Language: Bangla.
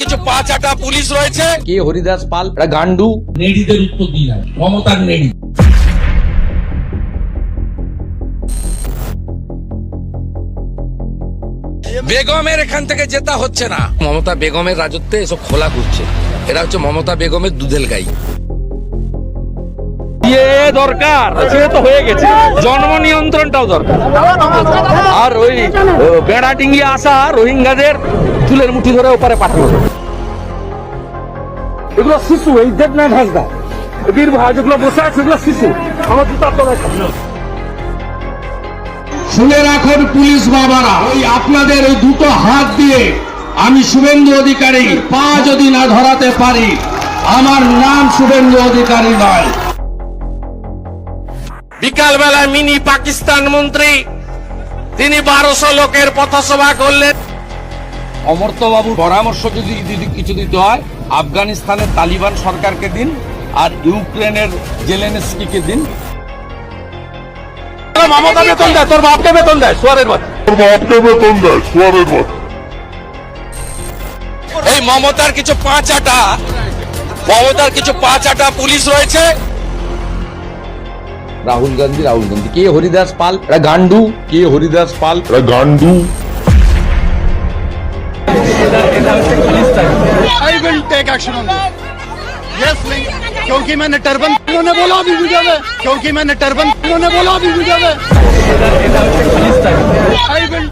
কিছু পাঁচাটা পুলিশ রয়েছে। কে হরিদাস পাল গান্ডু নেড়িদের উত্তর দিই না, মমতার নেড়ি। বেগমের এখান থেকে জেতা হচ্ছে না। মমতা বেগমের রাজত্বে এসব খোলা ঘুরছে। এরা হচ্ছে মমতা বেগমের দুধেল গাই। দরকার সে তো হয়ে গেছে, জন্ম নিয়ন্ত্রণটাও দরকার। আর ওই বেড়া ডিঙ্গি আসা রোহিঙ্গাদের চুলের মুঠি ধরে ওপারে পাঠানো, এগুলো শিশু। এই দেখ না ভাজদা বীর ভাই যেগুলো বসে আছে এগুলো শিশু। আমার জুতার তলায় শুনে রাখুন পুলিশ বাবারা, ওই আপনাদের ওই দুটো হাত দিয়ে আমি শুভেন্দু অধিকারী পা যদি না ধরাতে পারি, আমার নাম শুভেন্দু অধিকারী নয়। বিকাল বেলায় মিনি পাকিস্তান মন্ত্রী তিনি 1200 লোকের পথসভা করলেন। অমর্ত্যবাবুর পরামর্শ যদি কিছু দিতে হয়, আফগানিস্তানের তালিবান সরকারকে দিন আর ইউক্রেনের জেলেনস্কিকে দিন। মমতা বেতন দেয়, তোর বাপকে বেতন দেয়, সোয়ারের বাচ্চা। এই মমতার কিছু পাঁচাটা পুলিশ রয়েছে। রাহুল গান্ধী কে হরিদাস পাল গান্ডু, কে হরিদাস পাল গান্ডু। I will take action on this. Yes, नहीं, क्योंकि मैंने टर्बन उन्होंने बोला अभी वीडियो में, क्योंकि मैंने टर्बन उन्होंने बोला अभी वीडियो में। I will